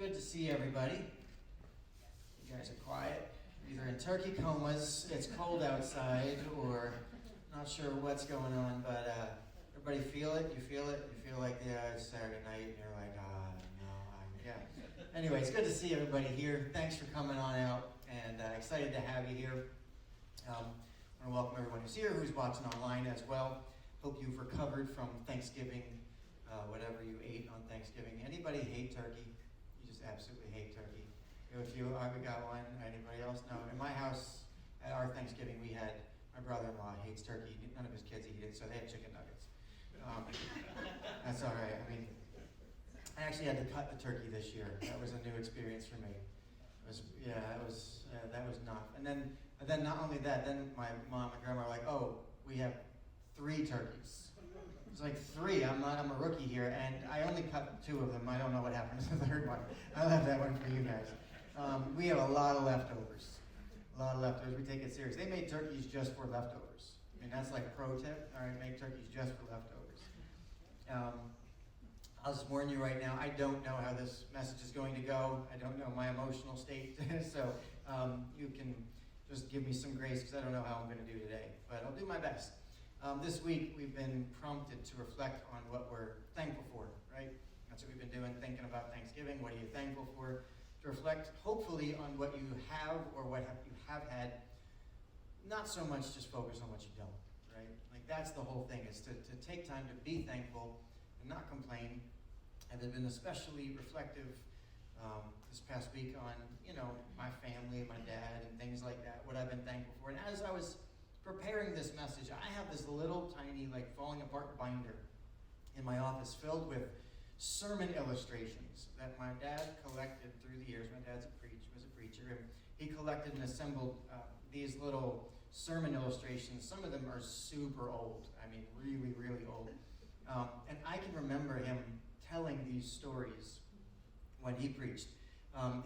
good to see everybody. You guys are quiet. Either in turkey comas, it's cold outside, or not sure what's going on, but everybody feel it? You feel it? You feel like, yeah, it's Saturday night, and you're like, yeah. Anyway, it's good to see everybody here. Thanks for coming on out, and excited to have you here. I want to welcome everyone who's here, who's watching online as well. Hope you've recovered from Thanksgiving, whatever you ate on Thanksgiving. Anybody hate turkey? You just absolutely hate turkey. If you we got one, anybody else? No. In my house, at our Thanksgiving, we had, my brother-in-law hates turkey. None of his kids eat it, so they had chicken nuggets. That's all right. I mean, I actually had to cut the turkey this year. That was a new experience for me. That was not. And then not only that, then my mom and grandma were like, "Oh, we have 3 turkeys." It's like 3. I'm a rookie here, and I only cut 2 of them. I don't know what happened to the 3rd one. I'll have that one for you guys. We have a lot of leftovers. We take it serious. They made turkeys just for leftovers. I mean, that's like pro tip. All right, make turkeys just for leftovers. I'll just warn you right now, I don't know how this message is going to go. I don't know my emotional state, so you can just give me some grace because I don't know how I'm going to do today, but I'll do my best. This week, we've been prompted to reflect on what we're thankful for, right? That's what we've been doing, thinking about Thanksgiving. What are you thankful for? To reflect, hopefully, on what you have or what you have had. Not so much just focus on what you don't, right? Like, that's the whole thing, is to take time to be thankful and not complain. And I've been especially reflective this past week on, my family, my dad, and things like that, what I've been thankful for. And as I was preparing this message, I have this little tiny, falling apart binder in my office filled with sermon illustrations that my dad collected through the years. My dad's was a preacher, and he collected and assembled these little sermon illustrations. Some of them are super old. I mean, really, really old. And I can remember him telling these stories when he preached.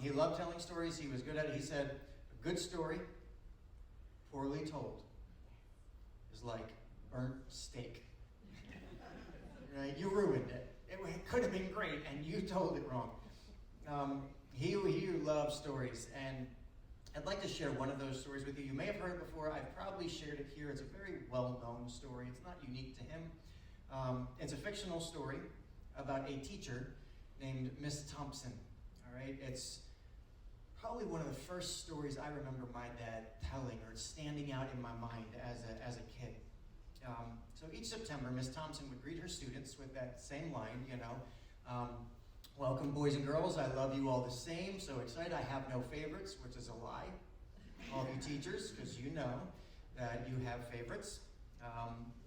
He loved telling stories. He was good at it. He said, a good story, poorly told, is like burnt steak. Right? You ruined it. It could have been great, and you told it wrong. He loved stories, and I'd like to share one of those stories with you. You may have heard it before. I've probably shared it here. It's a very well-known story. It's not unique to him. It's a fictional story about a teacher named Miss Thompson. All right? It's probably one of the first stories I remember my dad telling, or standing out in my mind as a kid. So each September, Miss Thompson would greet her students with that same line, welcome, boys and girls. I love you all the same. So excited. I have no favorites, which is a lie. All of you teachers, because you know that you have favorites.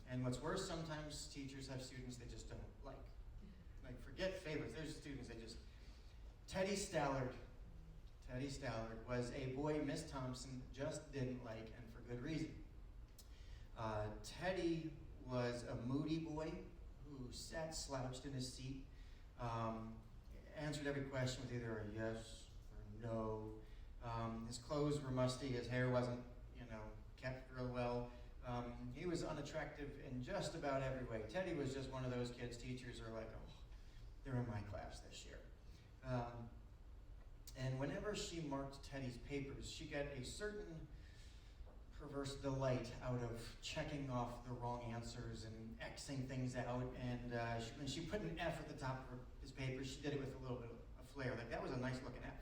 And what's worse, sometimes teachers have students they just don't like. Forget favorites. There's students they just... Teddy Stallard was a boy Miss Thompson just didn't like, and for good reason. Teddy was a moody boy who sat slouched in his seat, answered every question with either a yes or no. His clothes were musty, his hair wasn't, kept real well. He was unattractive in just about every way. Teddy was just one of those kids teachers are like, oh, they're in my class this year. And whenever she marked Teddy's papers, she got a certain perverse delight out of checking off the wrong answers and Xing things out. And when she put an F at the top of his papers, she did it with a little bit of flair. That was a nice looking F.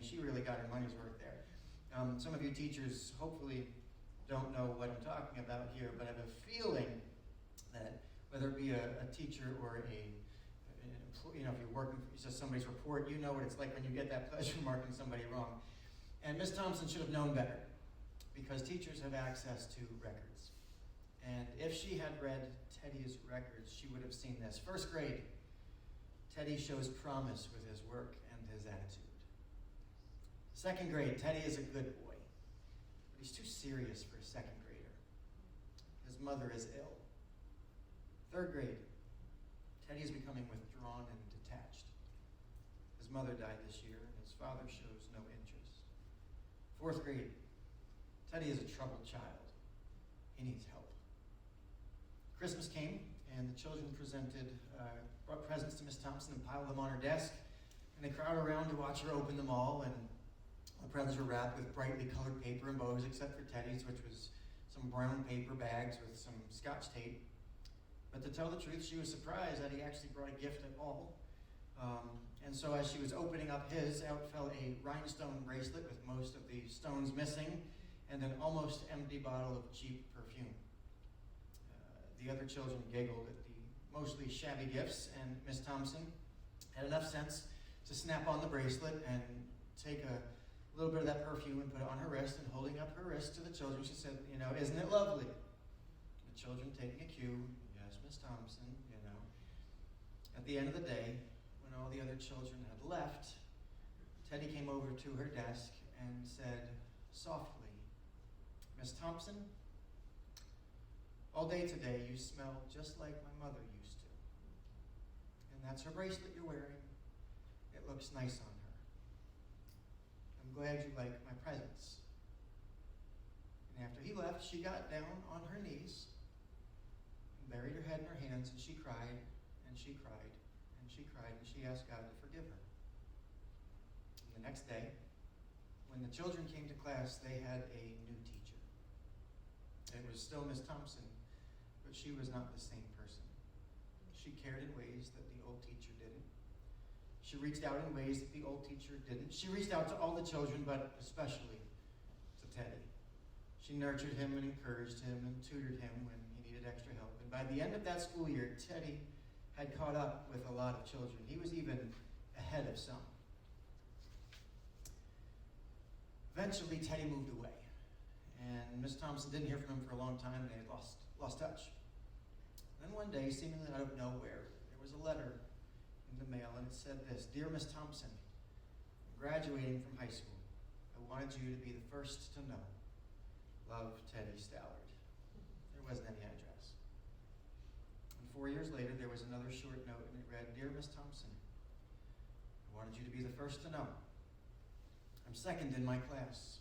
She really got her money's worth there. Some of you teachers hopefully don't know what I'm talking about here, but I have a feeling that whether it be a teacher or if you're working for just somebody's report, you know what it's like when you get that pleasure marking somebody wrong. And Miss Thompson should have known better, because teachers have access to records. And if she had read Teddy's records, she would have seen this. 1st grade, Teddy shows promise with his work and his attitude. 2nd grade, Teddy is a good boy, but he's too serious for a 2nd grader. His mother is ill. 3rd grade, Teddy is becoming withdrawn and detached. His mother died this year, and his father shows no interest. 4th grade, Teddy is a troubled child. He needs help. Christmas came, and the children brought presents to Miss Thompson and piled them on her desk. And they crowd around to watch her open them all, and the presents were wrapped with brightly colored paper and bows, except for Teddy's, which was some brown paper bags with some Scotch tape. But to tell the truth, she was surprised that he actually brought a gift at all. And so as she was opening up his, out fell a rhinestone bracelet with most of the stones missing, and an almost empty bottle of cheap perfume. The other children giggled at the mostly shabby gifts, and Miss Thompson had enough sense to snap on the bracelet and take a little bit of that perfume and put it on her wrist, and holding up her wrist to the children, she said, "Isn't it lovely?" The children taking a cue, "Yes, Miss Thompson, At the end of the day, when all the other children had left, Teddy came over to her desk and said softly, "Miss Thompson, all day today you smell just like my mother used to. And that's her bracelet you're wearing. It looks nice on her. I'm glad you like my presents." And after he left, she got down on her knees and buried her head in her hands, and she cried, and she cried, and she cried, and she asked God to forgive her. And the next day, when the children came to class, they had a new teacher. It was still Miss Thompson, but she was not the same person. She cared in ways that the old teacher didn't. She reached out in ways that the old teacher didn't. She reached out to all the children, but especially to Teddy. She nurtured him and encouraged him and tutored him when he needed extra help. And by the end of that school year, Teddy had caught up with a lot of children. He was even ahead of some. Eventually, Teddy moved away, and Miss Thompson didn't hear from him for a long time, and they had lost touch. Then one day, seemingly out of nowhere, there was a letter in the mail, and it said this: "Dear Miss Thompson, I'm graduating from high school. I wanted you to be the first to know. Love, Teddy Stallard." There wasn't any address. And 4 years later, there was another short note, and it read, "Dear Miss Thompson, I wanted you to be the first to know. I'm second in my class.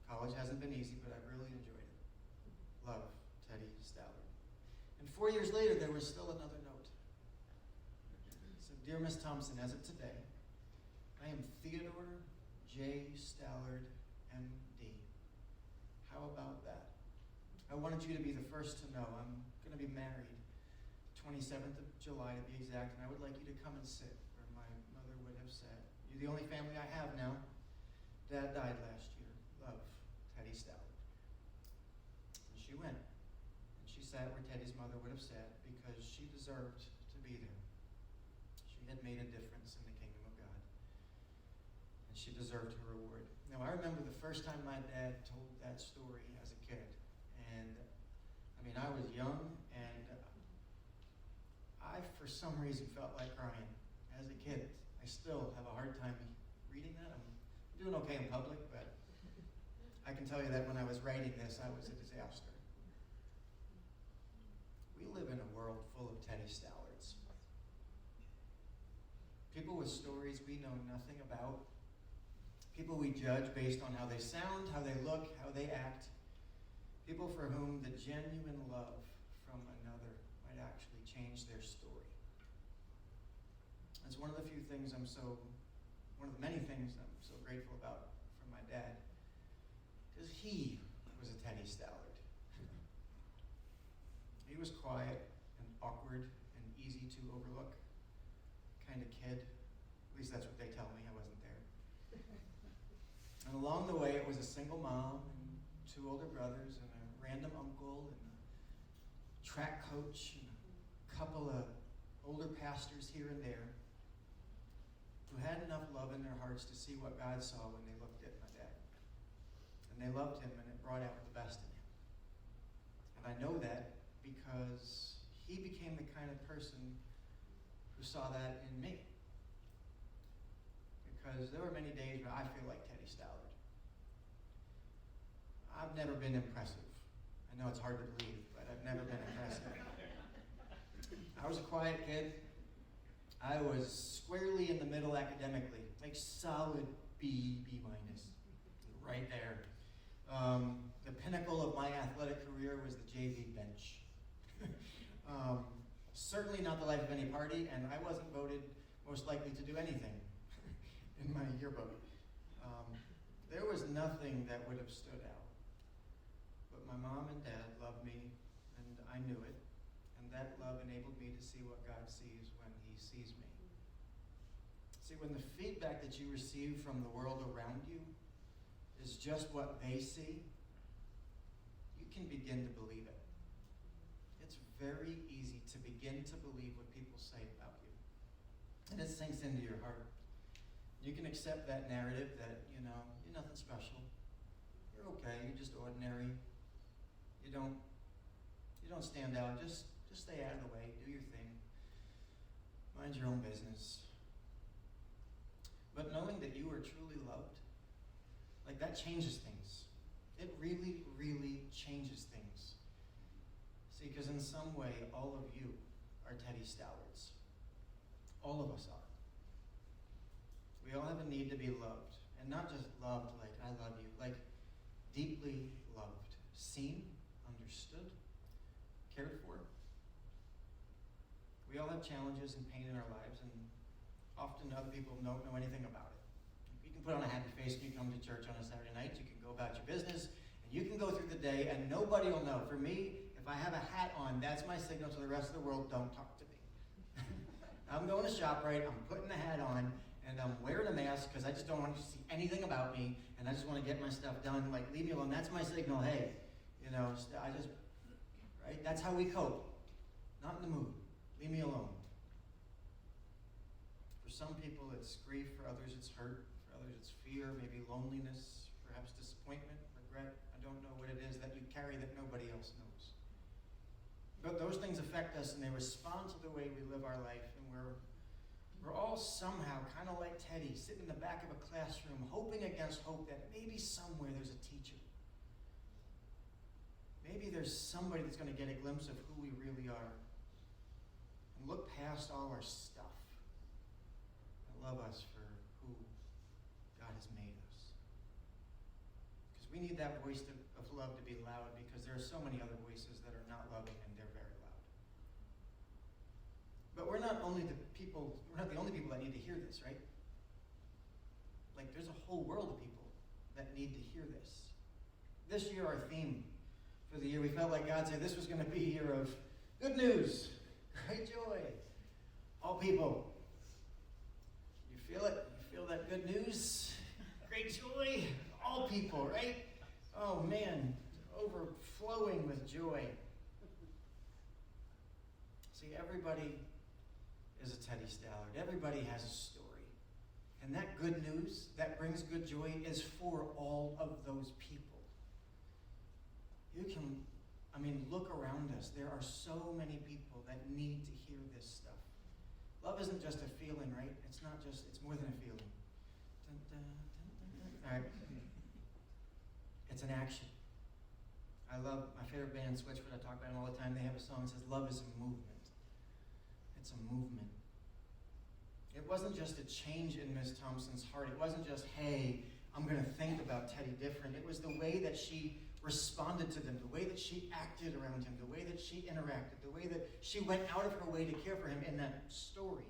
College hasn't been easy, but I've really enjoyed it. Love, Teddy Stallard." And 4 years later, there was still another note. It said, "Dear Miss Thompson, as of today, I am Theodore J. Stallard, M.D. How about that? I wanted you to be the first to know. I'm going to be married 27th of July to be exact, and I would like you to come and sit where my mother would have sat. You're the only family I have now. Dad died last year. Love, Teddy Stallard." And she went, and she sat where Teddy's mother would have sat because she deserved to be there. She had made a difference in the kingdom of God, and she deserved her reward. Now, I remember the first time my dad told that story as a kid, and I was young, and I, for some reason, felt like crying as a kid. I still have a hard time reading that. I'm doing okay in public, but I can tell you that when I was writing this, I was a disaster. We live in a world full of Teddy Stallards. People with stories we know nothing about. People we judge based on how they sound, how they look, how they act. People for whom the genuine love from another might actually change their story. It's one of the many things I'm so grateful about from my dad, because he was a Teddy Stallard. He was quiet and awkward and easy to overlook kind of kid. At least that's what they tell me. I wasn't there. And along the way, it was a single mom and 2 older brothers and a random uncle and a track coach and a couple of older pastors here and there who had enough love in their hearts to see what God saw when they looked at my dad. And they loved him, and it brought out the best in him. And I know that because he became the kind of person who saw that in me. Because there were many days where I feel like Teddy Stallard. I've never been impressive. I know it's hard to believe, but I've never been impressive. I was a quiet kid. I was squarely in the middle academically, like solid B minus, right there. The pinnacle of my athletic career was the JV bench. Certainly not the life of any party, and I wasn't voted most likely to do anything in my yearbook. There was nothing that would have stood out. But my mom and dad loved me, and I knew it. And that love enabled me to see what God sees when he sees me. See, when the feedback that you receive from the world around you is just what they see, you can begin to believe it. It's very easy to begin to believe what people say about you. And it sinks into your heart. You can accept that narrative that, you're nothing special. You're okay, you're just ordinary. You don't stand out. Just stay out of the way, do your thing. Mind your own business. But knowing that you are truly loved, like that changes things. It really, really changes things. See, because in some way, all of you are Teddy Stallards. All of us are. We all have a need to be loved. And not just loved like, I love you. Like, deeply loved. Seen, understood, cared for. We all have challenges and pain in our lives, and often other people don't know anything about it. You can put on a happy face when you come to church on a Saturday night. You can go about your business, and you can go through the day, and nobody will know. For me, if I have a hat on, that's my signal to the rest of the world, don't talk to me. I'm going to ShopRite, I'm putting the hat on, and I'm wearing a mask because I just don't want you to see anything about me, and I just want to get my stuff done. Like, leave me alone. That's my signal. Hey, right? That's how we cope. Not in the mood. Leave me alone. For some people, it's grief. For others, it's hurt. For others, it's fear, maybe loneliness, perhaps disappointment, regret. I don't know what it is that you carry that nobody else knows. But those things affect us, and they respond to the way we live our life, and we're all somehow kind of like Teddy, sitting in the back of a classroom, hoping against hope that maybe somewhere there's a teacher. Maybe there's somebody that's going to get a glimpse of who we really are and look past all our stuff and love us for who God has made us. Because we need that voice of love to be loud, because there are so many other voices that are not loving, and they're very loud. But we're not the only people that need to hear this, right? Like, there's a whole world of people that need to hear this. This year, our theme for the year, we felt like God said this was going to be a year of good news, great joy, all people. You feel it? You feel that good news? Great joy, all people, right? Oh man, overflowing with joy. See, everybody is a Teddy Stallard. Everybody has a story. And that good news that brings good joy is for all of those people. You can, look around us. There are so many people that need to hear this stuff. Love isn't just a feeling, right? It's more than a feeling. Dun, dun, dun, dun, dun. All right. It's an action. I love my favorite band, Switchfoot. I talk about them all the time. They have a song that says, love is a movement. It's a movement. It wasn't just a change in Miss Thompson's heart. It wasn't just, hey, I'm going to think about Teddy different. It was the way that she responded to them, the way that she acted around him, the way that she interacted, the way that she went out of her way to care for him in that story.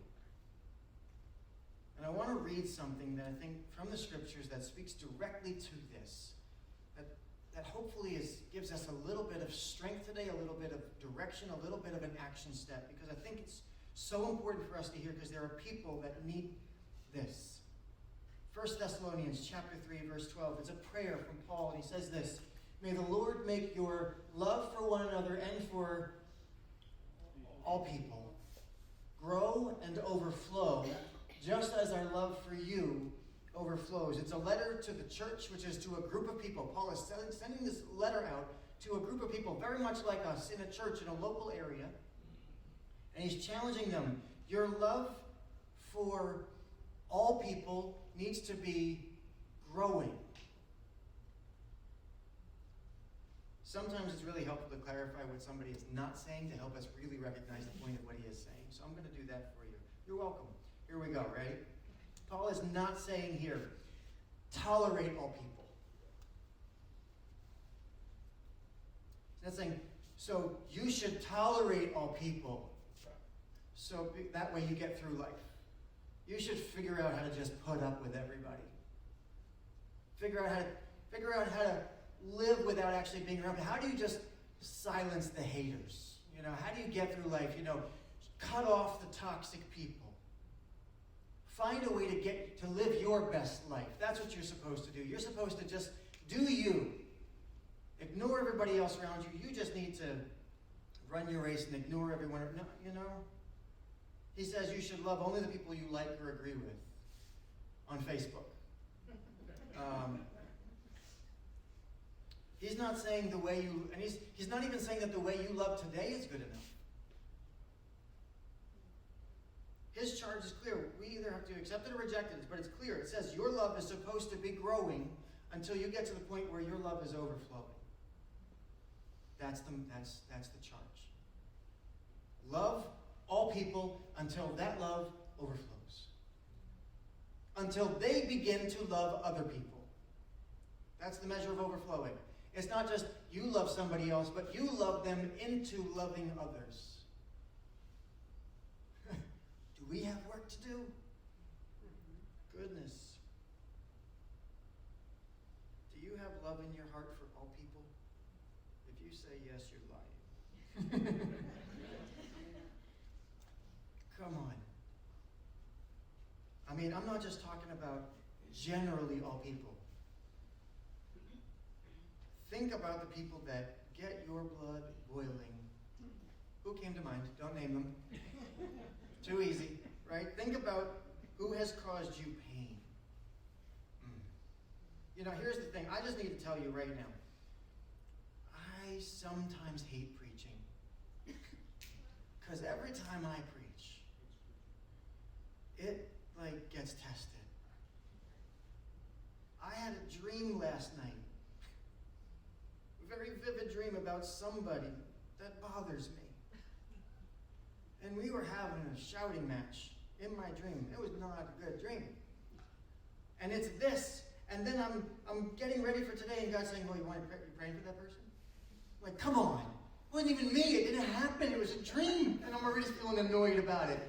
And I want to read something that I think from the scriptures that speaks directly to this, that hopefully gives us a little bit of strength today, a little bit of direction, a little bit of an action step, because I think it's so important for us to hear, because there are people that need this. 1 Thessalonians chapter 3, verse 12. It's a prayer from Paul, and he says this: may the Lord make your love for one another and for all people grow and overflow, just as our love for you overflows. It's a letter to the church, which is to a group of people. Paul is sending this letter out to a group of people very much like us in a church in a local area. And he's challenging them. Your love for all people needs to be growing. Sometimes it's really helpful to clarify what somebody is not saying to help us really recognize the point of what he is saying. So I'm going to do that for you. You're welcome. Here we go, ready? Paul is not saying here, tolerate all people. He's not saying, so you should tolerate all people, so that way you get through life. you should figure out how to just put up with everybody. Figure out how to live without actually being around. How do you just silence the haters? How do you get through life? Cut off the toxic people. Find a way to live your best life. That's what you're supposed to do. You're supposed to just do you. Ignore everybody else around you. You just need to run your race and ignore everyone. No, He says you should love only the people you like or agree with on Facebook. He's not saying the way you, and he's not even saying that the way you love today is good enough. His charge is clear. We either have to accept it or reject it, but it's clear. It says your love is supposed to be growing until you get to the point where your love is overflowing. That's the charge. Love all people until that love overflows. Until they begin to love other people. That's the measure of overflowing. It's not just you love somebody else, but you love them into loving others. Do we have work to do? Goodness. Do you have love in your heart for all people? If you say yes, you're lying. Come on. I mean, I'm not just talking about generally all people. Think about the people that get your blood boiling. Who came to mind? Don't name them. Too easy, right? Think about who has caused you pain. Here's the thing. I just need to tell you right now. I sometimes hate preaching. Because every time I preach, it gets tested. I had a dream last night. A very vivid dream about somebody that bothers me. And we were having a shouting match in my dream. It was not a good dream. And it's this. And then I'm getting ready for today, and God's saying, well, you praying for that person? I'm like, come on. It wasn't even me. It didn't happen. It was a dream. And I'm already feeling annoyed about it.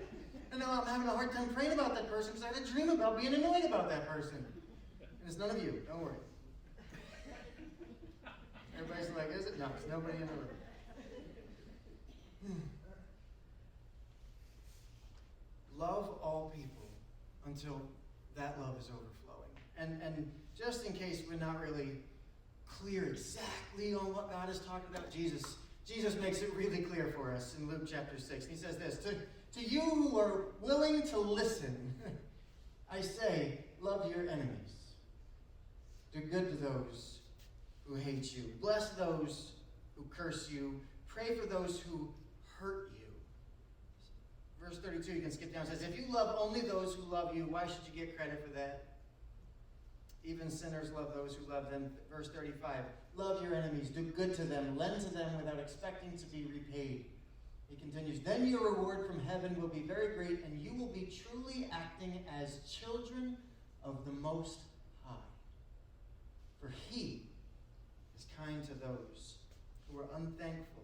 And now I'm having a hard time praying about that person because I had a dream about being annoyed about that person. And it's none of you. Don't worry. Everybody's like, is it? No, it's nobody in the room. Love all people until that love is overflowing. And just in case we're not really clear exactly on what God is talking about, Jesus makes it really clear for us in Luke chapter 6. He says this, to you who are willing to listen, I say, love your enemies. Do good to those who hate you. Bless those who curse you. Pray for those who hurt you. Verse 32, you can skip down. It says, if you love only those who love you, why should you get credit for that? Even sinners love those who love them. Verse 35, love your enemies. Do good to them. Lend to them without expecting to be repaid. He continues, then your reward from heaven will be very great, and you will be truly acting as children of the Most High. For he is kind to those who are unthankful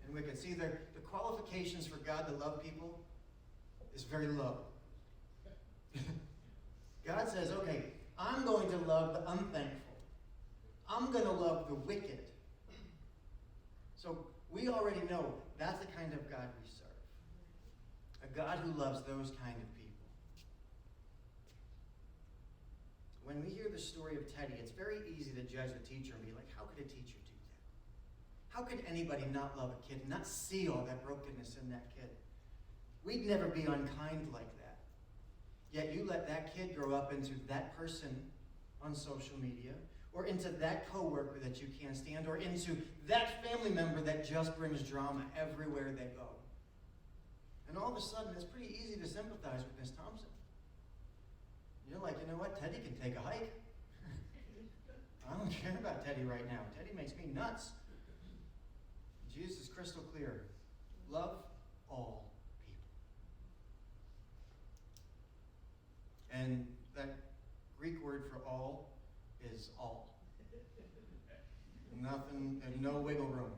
and wicked. See, the qualifications for God to love people is very low. God says, okay, I'm going to love the unthankful. I'm going to love the wicked. So we already know that's the kind of God we serve. A God who loves those kind of people. When we hear the story of Teddy, it's very easy to judge the teacher and be like, how could a teacher do that? How could anybody not love a kid and not see all that brokenness in that kid? We'd never be unkind like that. Yet you let that kid grow up into that person on social media, or into that coworker that you can't stand, or into that family member that just brings drama everywhere they go. And all of a sudden, it's pretty easy to sympathize with Miss Thompson. You're like, you know what? Teddy can take a hike. I don't care about Teddy right now. Teddy makes me nuts. Jesus is crystal clear. Love all people. And that Greek word for all is all. Nothing, and no wiggle room.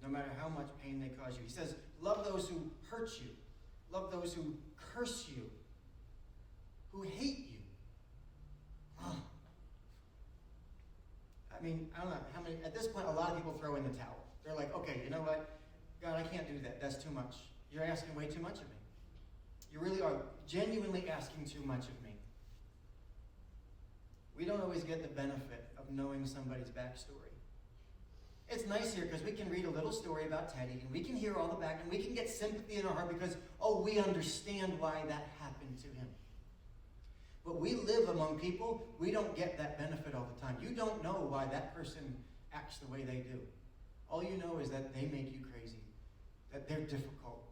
No matter how much pain they cause you. He says, love those who hurt you. Love those who curse you, who hate you. Oh. I mean, I don't know how many, at this point, a lot of people throw in the towel. They're like, okay, you know what? God, I can't do that. That's too much. You're asking way too much of me. You really are genuinely asking too much of me. We don't always get the benefit of knowing somebody's backstory. It's nice here because we can read a little story about Teddy, and we can hear all the back, and we can get sympathy in our heart because, we understand why that happened to him. But we live among people, we don't get that benefit all the time. You don't know why that person acts the way they do. All you know is that they make you crazy, that they're difficult,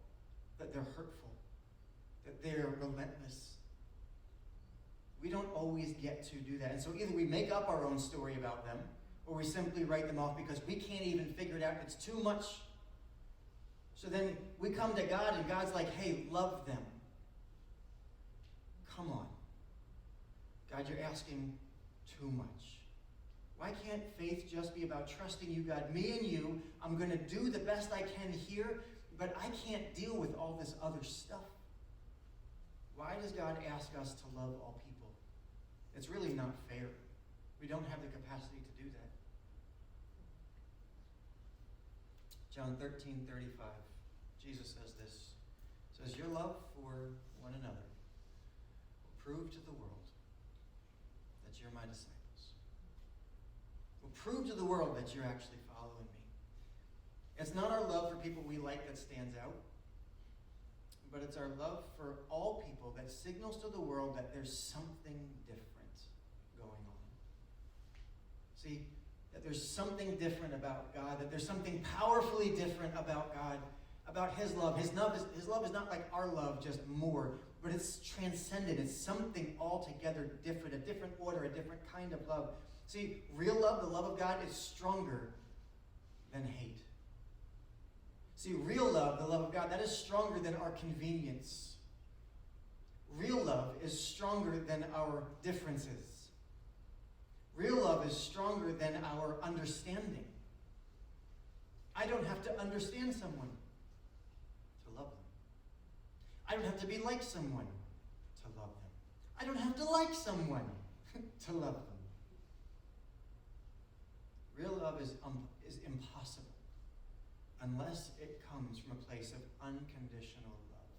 that they're hurtful, that they're relentless. We don't always get to do that. And so either we make up our own story about them, or we simply write them off because we can't even figure it out. It's too much. So then we come to God, and God's like, hey, love them. Come on. God, you're asking too much. Why can't faith just be about trusting you, God? Me and you, I'm going to do the best I can here, but I can't deal with all this other stuff. Why does God ask us to love all people? It's really not fair. We don't have the capacity to do that. John 13:35, Jesus says this. He says, your love for one another will prove to the world that you're my disciples. Will prove to the world that you're actually following me. It's not our love for people we like that stands out, but it's our love for all people that signals to the world that there's something different going on. See, that there's something different about God, that there's something powerfully different about God, about his love. His love is not like our love, just more, but it's transcendent. It's something altogether different, a different order, a different kind of love. See, real love, the love of God, is stronger than hate. See, real love, the love of God, that is stronger than our convenience. Real love is stronger than our differences. Real love is stronger than our understanding. I don't have to understand someone to love them. I don't have to be like someone to love them. I don't have to like someone to love them. Real love is impossible unless it comes from a place of unconditional love.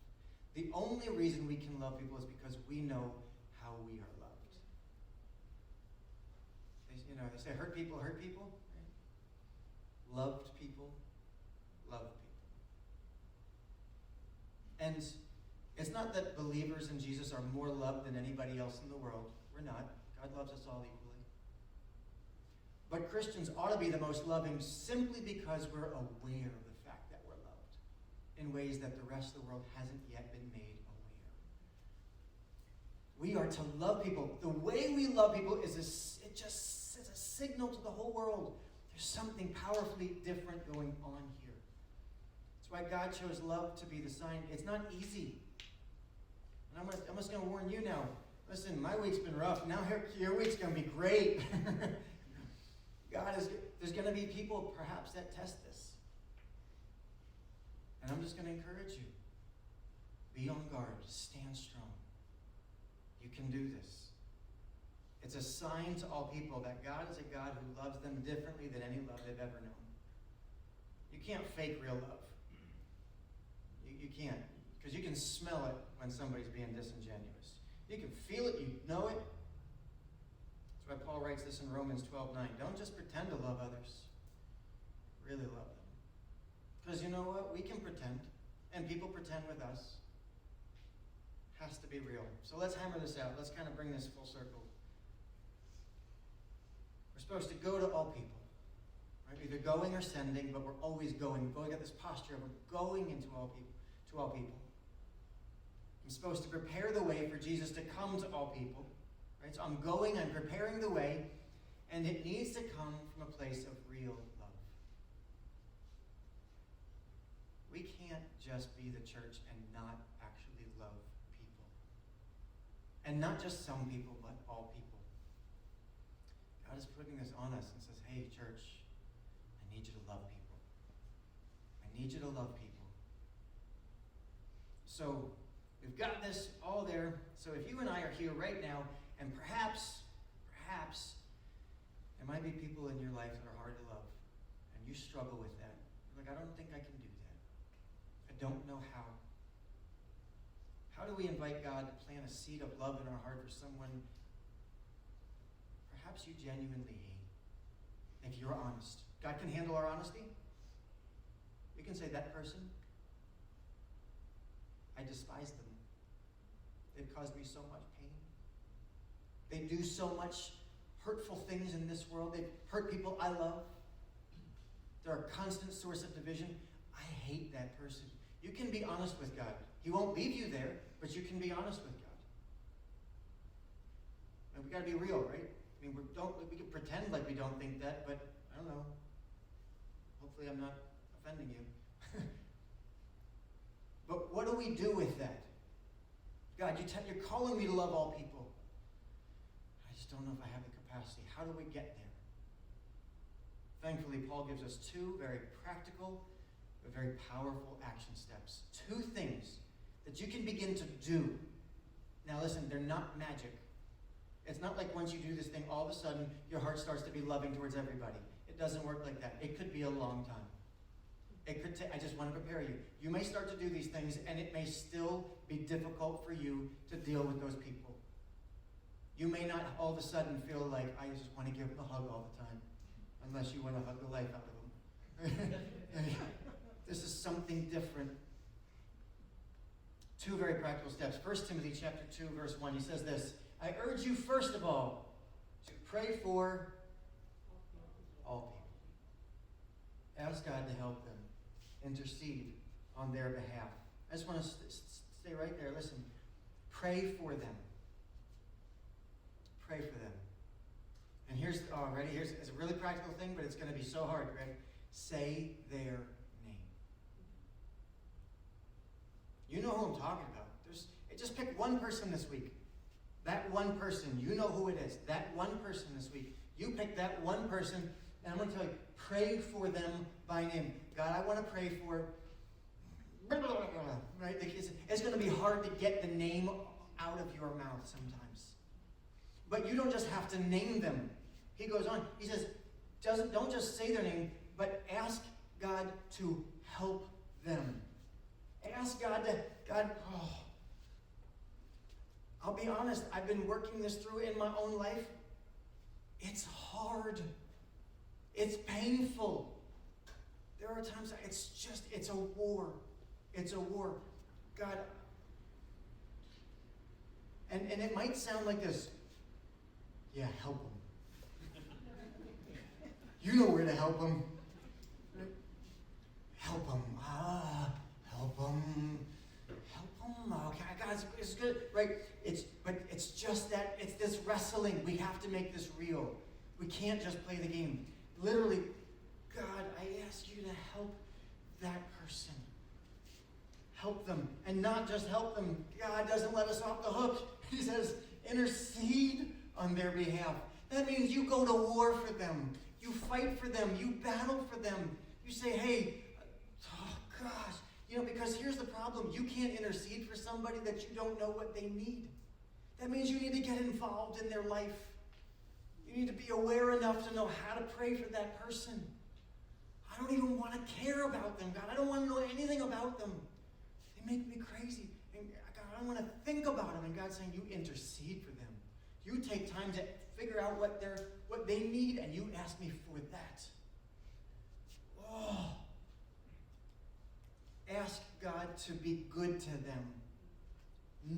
The only reason we can love people is because we know how we are loved. They say hurt people, right? Loved people, love people. And it's not that believers in Jesus are more loved than anybody else in the world. We're not. God loves us all equally. But Christians ought to be the most loving simply because we're aware of the fact that we're loved in ways that the rest of the world hasn't yet been made aware. We are to love people. The way we love people is a signal to the whole world. There's something powerfully different going on here. That's why God chose love to be the sign. It's not easy. And I'm just going to warn you now. Listen, my week's been rough. Now your week's going to be great. There's going to be people perhaps that test this. And I'm just going to encourage you. Be on guard. Stand strong. You can do this. It's a sign to all people that God is a God who loves them differently than any love they've ever known. You can't fake real love. You can't. Because you can smell it when somebody's being disingenuous. You can feel it. You know it. That's why Paul writes this in Romans 12:9. Don't just pretend to love others. Really love them. Because you know what? We can pretend. And people pretend with us. Has to be real. So let's hammer this out. Let's kind of bring this full circle. We're supposed to go to all people, right? Either going or sending, but we're always going. We've always got this posture of we're going into all people, to all people. I'm supposed to prepare the way for Jesus to come to all people, right? So I'm preparing the way, and it needs to come from a place of real love. We can't just be the church and not actually love people. And not just some people, but all people. God is putting this on us and says, hey, church, I need you to love people. I need you to love people. So we've got this all there. So if you and I are here right now, and perhaps, there might be people in your life that are hard to love, and you struggle with that. You're like, I don't think I can do that. I don't know how. How do we invite God to plant a seed of love in our heart for someone perhaps you genuinely hate? If you're honest. God can handle our honesty. You can say, that person, I despise them. They've caused me so much pain. They do so much hurtful things in this world. They've hurt people I love. They're a constant source of division. I hate that person. You can be honest with God. He won't leave you there, but you can be honest with God. And we got to be real, right? I mean, we can pretend like we don't think that, but I don't know. Hopefully I'm not offending you. But what do we do with that? God, you're calling me to love all people. I just don't know if I have the capacity. How do we get there? Thankfully, Paul gives us two very practical but very powerful action steps. Two things that you can begin to do. Now listen, they're not magic. It's not like once you do this thing, all of a sudden your heart starts to be loving towards everybody. It doesn't work like that. It could be a long time. It could take, I just want to prepare you. You may start to do these things and it may still be difficult for you to deal with those people. You may not all of a sudden feel like, I just want to give them a hug all the time. Unless you want to hug the life out of them. This is something different. Two very practical steps. 1 Timothy chapter 2, verse 1, he says this, I urge you first of all to pray for all people. Ask God to help them. Intercede on their behalf. I just want to stay right there. Listen. Pray for them. Pray for them. And here's it's a really practical thing, but it's going to be so hard, right? Say their name. You know who I'm talking about. Just pick one person this week. That one person, you know who it is. That one person this week. You pick that one person, and I'm going to tell you, pray for them by name. God, I want to pray for, right? It's going to be hard to get the name out of your mouth sometimes. But you don't just have to name them. He goes on. He says, don't just say their name, but ask God to help them. Ask God I'll be honest, I've been working this through in my own life. It's hard. It's painful. There are times it's a war. It's a war. God, and it might sound like this. Yeah, help them. You know where to help them. Help them. Help them. Help them. Okay, God, it's good, right? But it's just that, it's this wrestling. We have to make this real. We can't just play the game. Literally, God, I ask you to help that person. Help them. And not just help them. God doesn't let us off the hook. He says, intercede on their behalf. That means you go to war for them. You fight for them. You battle for them. You say, hey, oh gosh. Because here's the problem. You can't intercede for somebody that you don't know what they need. That means you need to get involved in their life. You need to be aware enough to know how to pray for that person. I don't even want to care about them, God. I don't want to know anything about them. They make me crazy. And God, I don't want to think about them. And God's saying, you intercede for them. You take time to figure out what they need, and you ask me for that. Oh. Ask God to be good to them.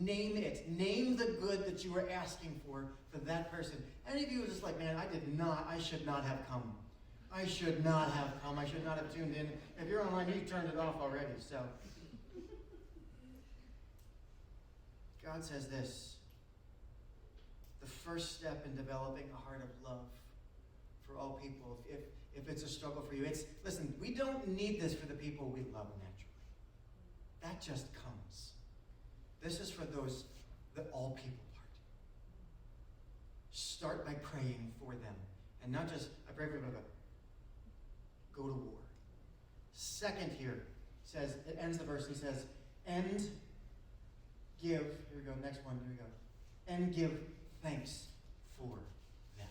Name it. Name the good that you were asking for that person. Any of you are just like, man, I should not have come. I should not have come. I should not have tuned in. If you're online, you turned it off already. So, God says this. The first step in developing a heart of love for all people, if it's a struggle for you, listen, we don't need this for the people we love naturally. That just comes. This is for the all people part. Start by praying for them. And not just, I pray for them, go to war. Second here, it ends the verse, he says, end give, here we go, next one, here we go. And give thanks for them.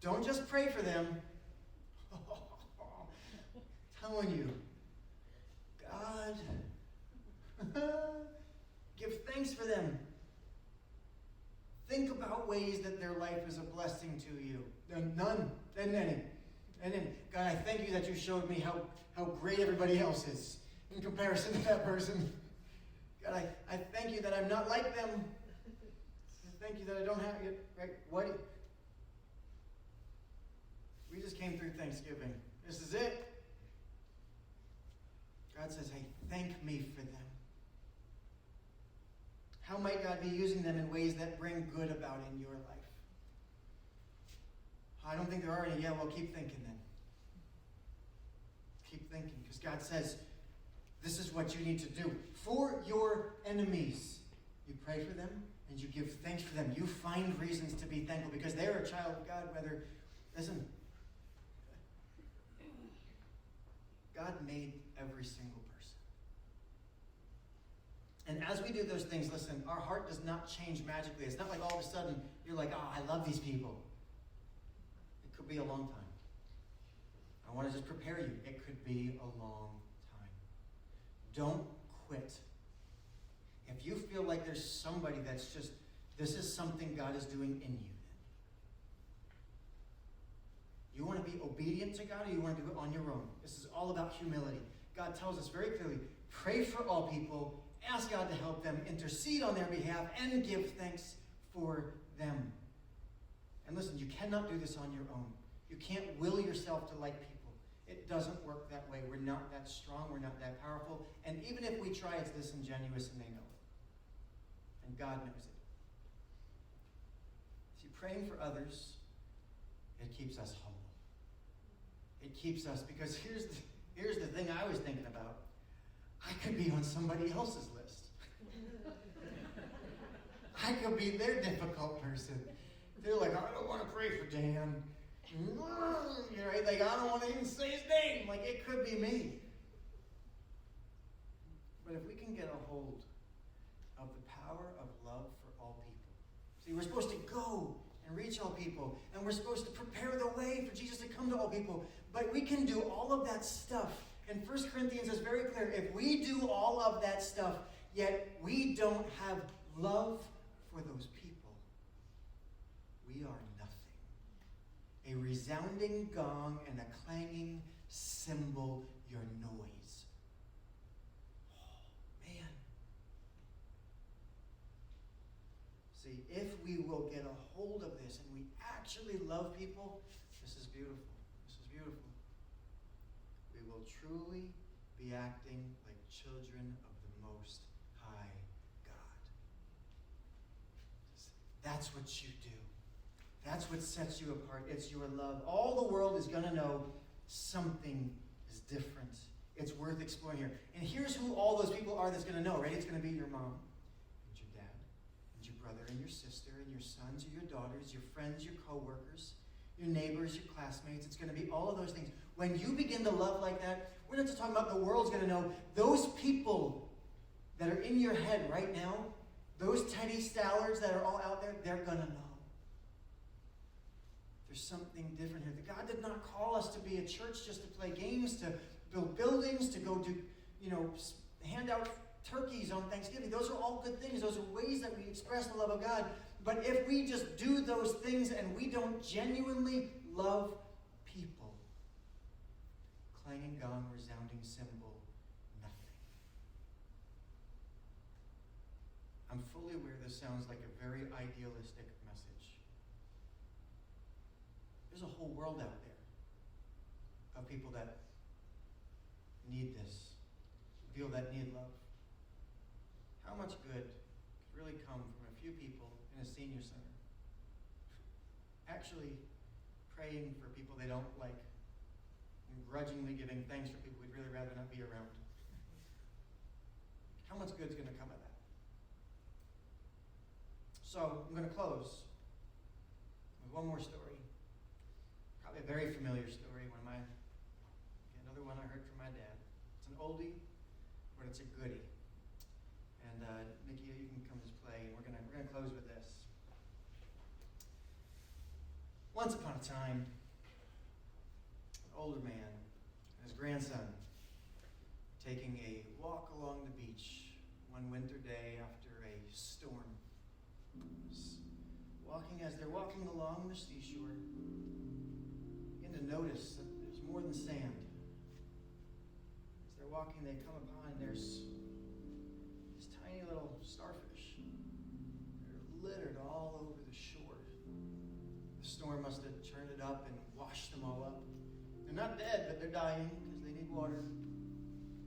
Don't just pray for them. Telling you, God, give thanks for them. Think about ways that their life is a blessing to you. None, and any. And then, God, I thank you that you showed me how great everybody else is in comparison to that person. God, I thank you that I'm not like them. I thank you that I don't have it, right? What? We just came through Thanksgiving. This is it. God says, hey, thank me for them. How might God be using them in ways that bring good about in your life? I don't think there are any. Yeah, well, keep thinking then. Keep thinking, because God says, this is what you need to do. For your enemies, you pray for them and you give thanks for them. You find reasons to be thankful because they're a child of God, listen, God made every single person. And as we do those things, listen, our heart does not change magically. It's not like all of a sudden you're like, oh, I love these people. It could be a long time. I want to just prepare you. It could be a long time. Don't quit. If you feel like there's somebody that's just, this is something God is doing in you. You want to be obedient to God or you want to do it on your own? This is all about humility. God tells us very clearly, pray for all people, ask God to help them, intercede on their behalf, and give thanks for them. And listen, you cannot do this on your own. You can't will yourself to like people. It doesn't work that way. We're not that strong. We're not that powerful. And even if we try, it's disingenuous and they know it. And God knows it. See, praying for others, it keeps us humble. It keeps us, because here's the thing I was thinking about. I could be on somebody else's list. I could be their difficult person. They're like, I don't want to pray for Dan. Right? Like, I don't want to even say his name. Like, it could be me. But if we can get a hold of the power of love for all people. See, we're supposed to go and reach all people. And we're supposed to prepare the way for Jesus to come to all people. But we can do all of that stuff. And 1 Corinthians is very clear. If we do all of that stuff, yet we don't have love for those people, we are nothing. A resounding gong and a clanging cymbal, your noise. Oh, man. See, if we will get a hold of this and we actually love people, this is beautiful. This is beautiful. We will truly be acting like children of the Most High God. That's what you do. That's what sets you apart. It's your love. All the world is going to know something is different. It's worth exploring here. And here's who all those people are that's going to know, right? It's going to be your mom and your dad and your brother and your sister and your sons or your daughters, your friends, your co-workers, your neighbors, your classmates. It's going to be all of those things. When you begin to love like that, we're not just talking about the world's going to know. Those people that are in your head right now, those Teddy Stallards that are all out there, they're going to know. There's something different here. God did not call us to be a church just to play games, to build buildings, to go do, hand out turkeys on Thanksgiving. Those are all good things. Those are ways that we express the love of God. But if we just do those things and we don't genuinely love people, clanging gong, resounding cymbal, nothing. I'm fully aware this sounds like a very idealistic message. There's a whole world out there of people that need this, people that need love. How much good could really come from a few people in a senior center actually praying for people they don't like and grudgingly giving thanks for people we'd really rather not be around? How much good is going to come of that? So I'm going to close with one more story. Probably a very familiar story. Another one I heard from my dad. It's an oldie, but it's a goodie. And close with this. Once upon a time, an older man and his grandson taking a walk along the beach one winter day after a storm. As they're walking along the seashore, begin to notice that there's more than sand. As they're walking, they come upon there's these tiny little starfish. They're littered all over the shore. The storm must have churned it up and washed them all up. They're not dead, but they're dying because they need water.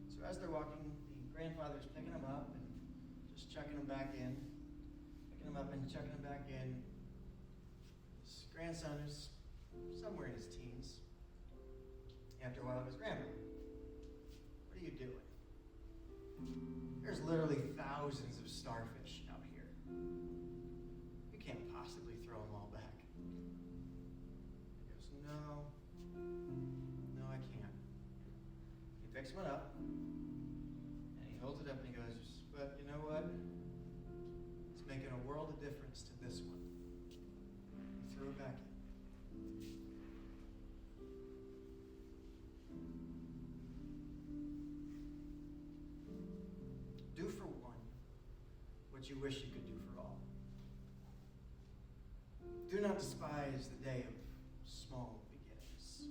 So as they're walking, the grandfather's picking them up and just chucking them back in. Picking them up and chucking them back in. His grandson is somewhere in his teens. After a while, of his grandma, what are you doing? There's literally thousands of starfish out here. You can't possibly throw them all back. He goes, no, I can't. He picks one up, and he holds it up, and he goes, but you know what? It's making a world of difference to this one. He threw it back in. Do for one what you wish you could do for all. Do not despise the day of small beginnings.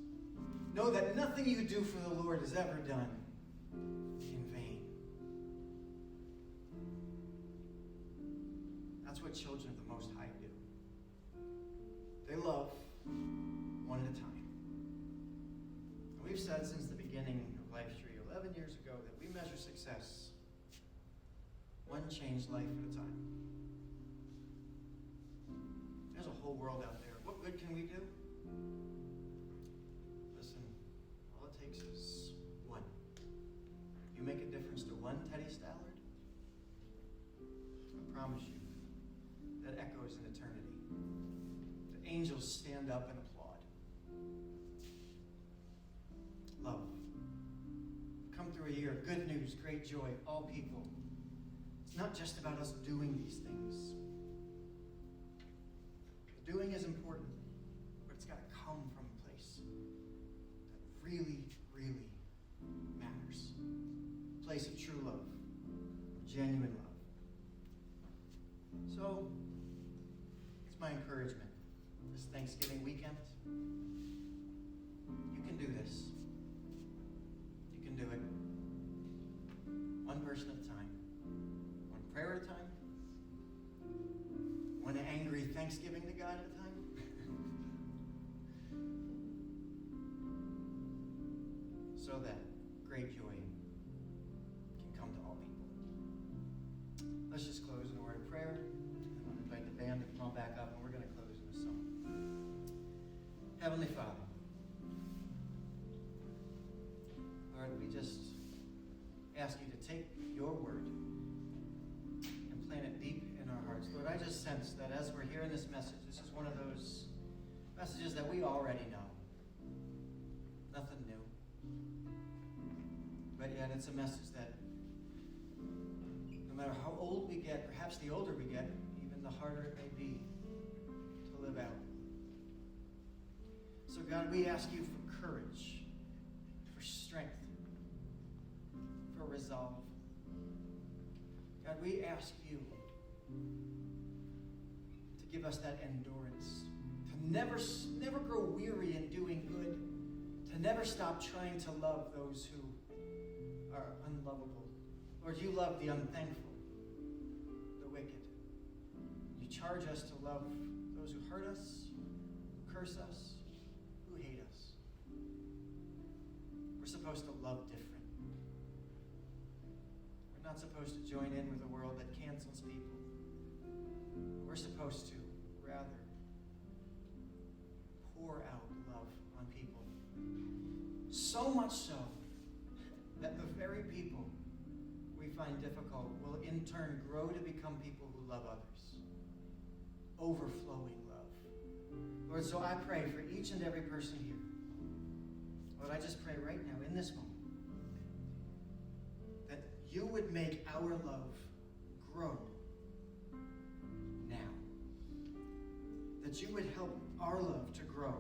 Know that nothing you do for the Lord is ever done in vain. That's what children of the Most High do. They love one at a time. And we've said since the beginning of Life Tree 11 years ago that we measure success one changed life at a time. There's a whole world out there. What good can we do? Listen, all it takes is one. You make a difference to one Teddy Stallard, I promise you, that echoes in eternity. The angels stand up and applaud. Love. Come through a year of good news, great joy, all people. It's not just about us doing these things. The doing is important, but it's got to come from a place that really, really matters. A place of true love, genuine love. So, it's my encouragement this Thanksgiving weekend. You can do this. You can do it. One person at a time. One prayer at a time. One angry thanksgiving to God at a time. So that great joy can come to all people. Let's just close in a word of prayer. And I'll invite the band to come on back up, and we're going to close in a song. Heavenly Father, Lord, we just ask you to take your word and plant it deep in our hearts. Lord, I just sense that as we're hearing this message, this is one of those messages that we already know. Nothing new. But yet it's a message that no matter how old we get, perhaps the older we get, even the harder it may be to live out. So God, we ask you for courage, for strength, for resolve. God, we ask you to give us that endurance, to never grow weary in doing good, to never stop trying to love those who are unlovable. Lord, you love the unthankful, the wicked. You charge us to love those who hurt us, who curse us, who hate us. We're supposed to love different. We're not supposed to join in with a world that cancels people. We're supposed to, rather, pour out love on people. So much so that the very people we find difficult will in turn grow to become people who love others. Overflowing love. Lord, so I pray for each and every person here. Lord, I just pray right now, in this moment, that you would make our love grow now. that you would help our love to grow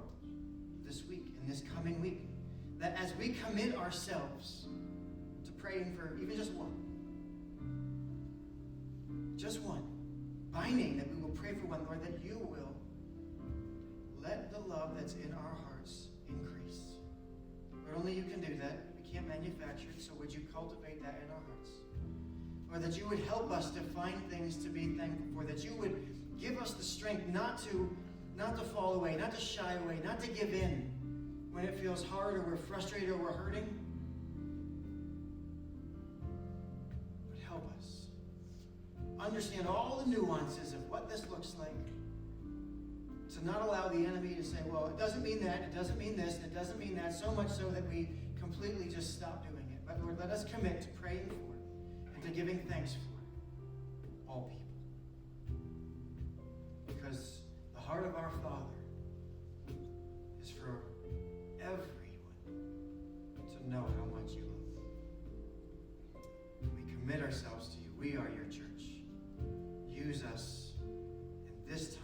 this week, in this coming week. That as we commit ourselves to praying for even just one, by name, that we will pray for one, Lord, that you will let the love that's in our hearts increase. Lord, only you can do that. We can't manufacture it, so would you cultivate that in our hearts? Lord, that you would help us to find things to be thankful for, that you would give us the strength not to fall away, not to shy away, not to give in when it feels hard or we're frustrated or we're hurting. But help us understand all the nuances of what this looks like, to not allow the enemy to say, well, it doesn't mean that, it doesn't mean this, and it doesn't mean that, so much so that we completely just stop doing it. But Lord, let us commit to praying for it and to giving thanks for it, all people. Because the heart of our Father is for everyone to know how much you love them. We commit ourselves to you. We are your church. Use us in this time